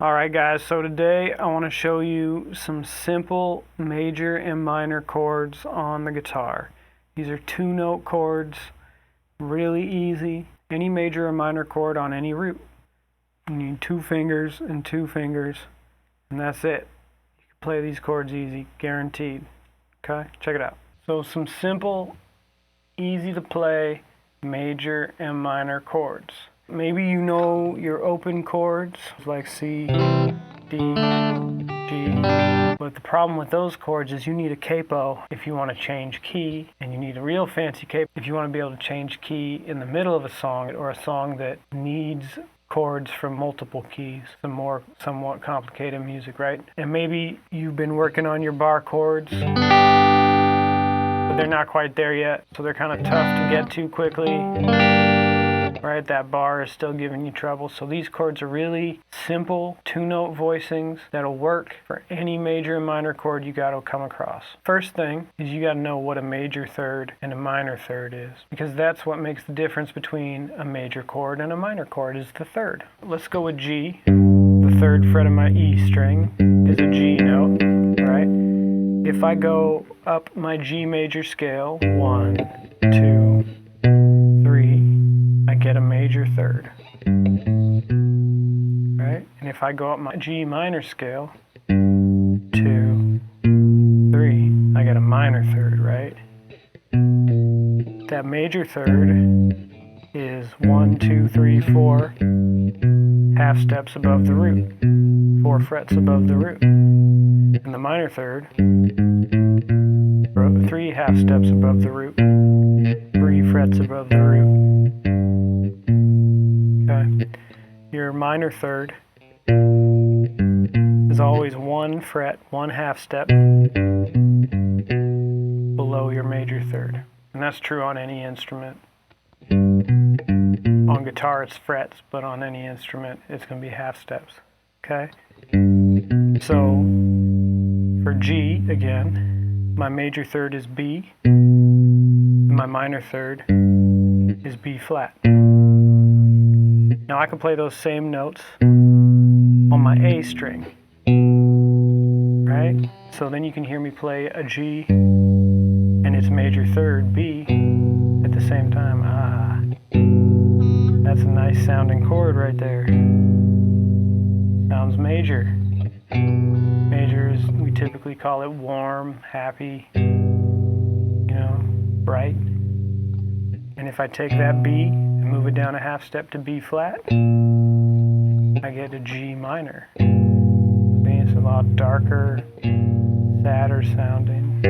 Alright guys, so today I want to show you some simple major and minor chords on the guitar. These are two-note chords, really easy. Any major or minor chord on any root. You need two fingers, and that's it. You can play these chords easy, guaranteed. Okay, check it out. So some simple, easy to play major and minor chords. Maybe you know your open chords like C, D, G, but the problem with those chords is you need a capo if you want to change key, and you need a real fancy capo if you want to be able to change key in the middle of a song or a song that needs chords from multiple keys, some more somewhat complicated music, right? And maybe you've been working on your bar chords, but they're not quite there yet, so they're kind of tough to get to quickly. Right, that bar is still giving you trouble. So these chords are really simple two-note voicings that'll work for any major and minor chord you gotta come across. First thing is you gotta know what a major third and a minor third is, because that's what makes the difference between a major chord and a minor chord is the third. Let's go with G. The third fret of my E string is a G note, right? If I go up my G major scale, 1, 2, 3, I get a major third, right? And if I go up my G minor scale, 2, 3, I get a minor third, right? That major third is 1, 2, 3, 4 half steps above the root, 4 frets above the root. And the minor third, 3 half steps above the root, 3 frets above the root. Okay. Your minor third is always 1 fret, 1 half step below your major third. And that's true on any instrument. On guitar it's frets, but on any instrument it's going to be half steps. Okay? So for G, again, my major third is B, my minor third is B flat. Now I can play those same notes on my A string, right? So then you can hear me play a G and its major third, B, at the same time. Ah, that's a nice sounding chord right there. Sounds major. Major is, we typically call it warm, happy, bright. And if I take that B and move it down a half step to B flat, I get a G minor. See, it's a lot darker, sadder sounding.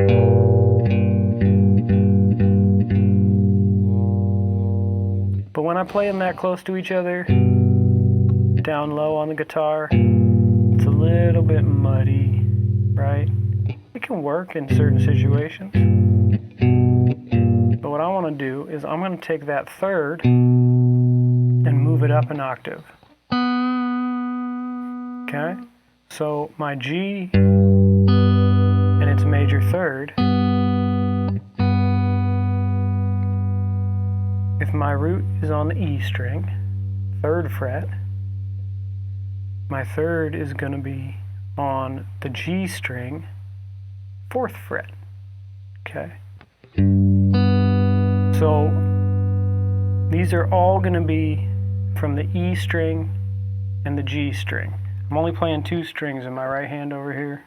But when I play them that close to each other, down low on the guitar, it's a little bit muddy, right? It can work in certain situations. But what I want to do is I'm going to take that third and move it up an octave. Okay? So my G and its major third, if my root is on the E string, 3rd fret, my third is going to be on the G string, 4th fret. Okay? So these are all going to be from the E string and the G string. I'm only playing 2 strings in my right hand over here.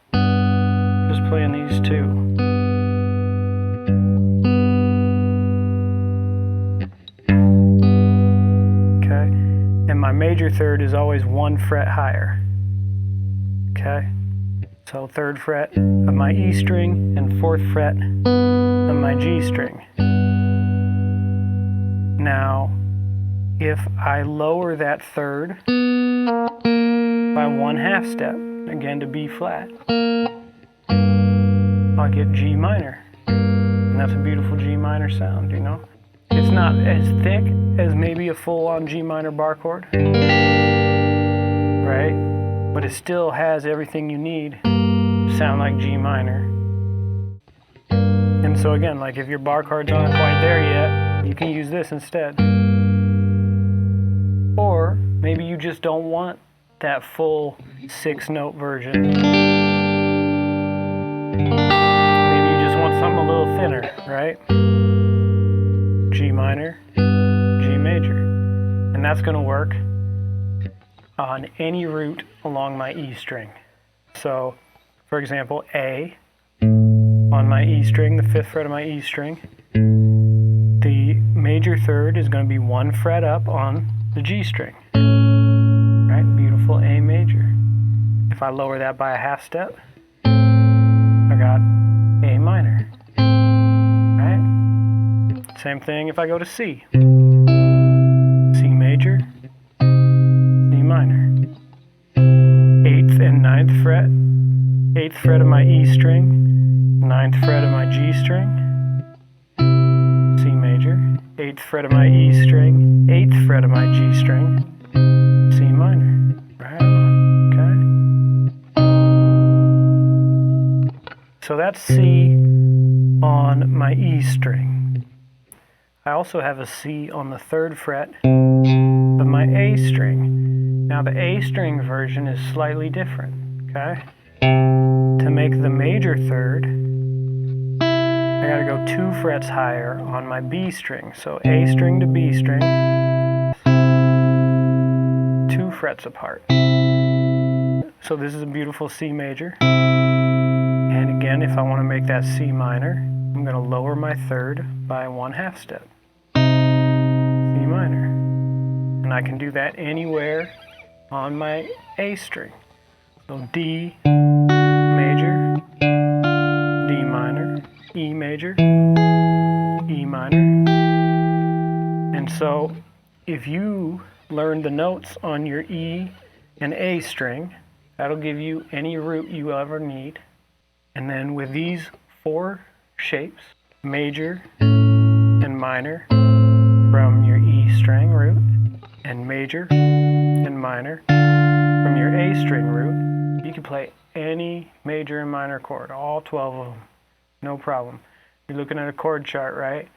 Just playing these 2. Okay? And my major third is always 1 fret higher. Okay? So 3rd fret of my E string and 4th fret of my G string. Now, if I lower that third by 1 half step, again to B flat, I'll get G minor. And that's a beautiful G minor sound, It's not as thick as maybe a full-on G minor bar chord, right? But it still has everything you need to sound like G minor. And so again, like if your bar chords aren't quite there yet, you can use this instead. Or maybe you just don't want that full 6-note version. Maybe you just want something a little thinner, right? G minor, G major. And that's going to work on any root along my E string. So, for example, A on my E string, the 5th fret of my E string, the major third is going to be 1 fret up on the G string. Right? Beautiful A major. If I lower that by a half step, I got A minor. Right? Same thing if I go to C. C major, C minor. 8th and 9th fret, 8th fret of my E string, 9th fret of my G string, C major, 8th fret of my E string, 8th fret of my G string, C minor. Right on, okay? So that's C on my E string. I also have a C on the 3rd fret of my A string. Now the A string version is slightly different, okay? To make the major third, I gotta go 2 frets higher on my B string. So A string to B string, 2 frets apart. So this is a beautiful C major. And again, if I want to make that C minor, I'm gonna lower my third by 1/2 step. C minor. And I can do that anywhere on my A string. So D major, D minor, E major, E minor. And so if you learn the notes on your E and A string, that'll give you any root you ever need. And then with these 4 shapes, major and minor from your E string root, and major and minor from your A string root, you can play any major and minor chord, all 12 of them, no problem. You're looking at a chord chart, right?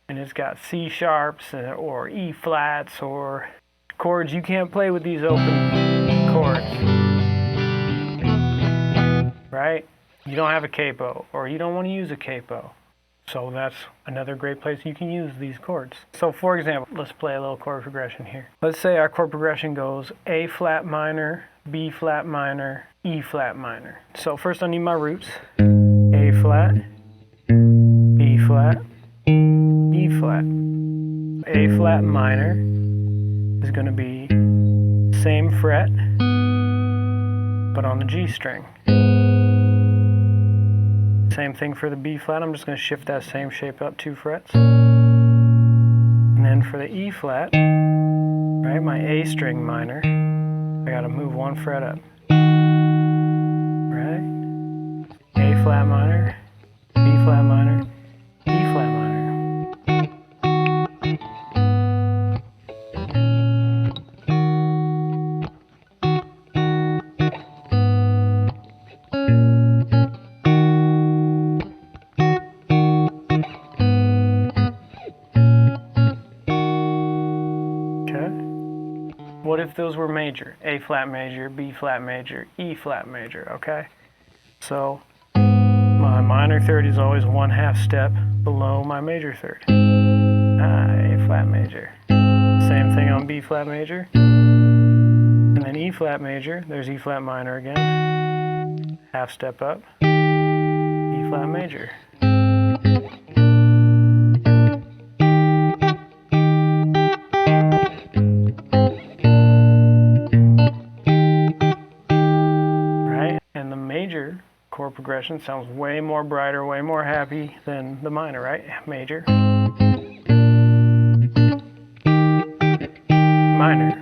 And it's got C sharps or E flats or chords. You can't play with these open chords, right? You don't have a capo, or you don't want to use a capo. So that's another great place you can use these chords. So for example, let's play a little chord progression here. Let's say our chord progression goes A flat minor, B flat minor, E flat minor. So first I need my roots. A flat, B flat, E flat. A flat minor is going to be same fret, but on the G string. Same thing for the B flat. I'm just going to shift that same shape up 2 frets. And then for the E flat, right, my A string minor, I got to move 1 fret up. Right? A flat minor, B flat minor, E flat minor. What if those were major? A flat major, B flat major, E flat major, okay? So my minor third is always 1/2 step below my major third. A flat major. Same thing on B flat major. And then E flat major, there's E flat minor again. 1/2 step up. E flat major. Chord progression sounds way more brighter, way more happy than the minor, right? Major, minor.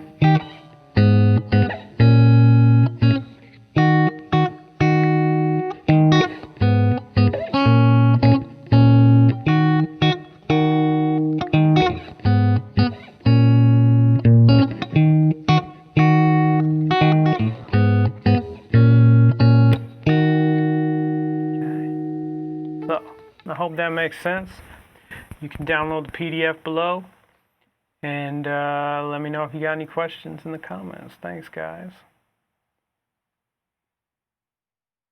I hope that makes sense. You can download the PDF below, and let me know if you got any questions in the comments. Thanks, guys.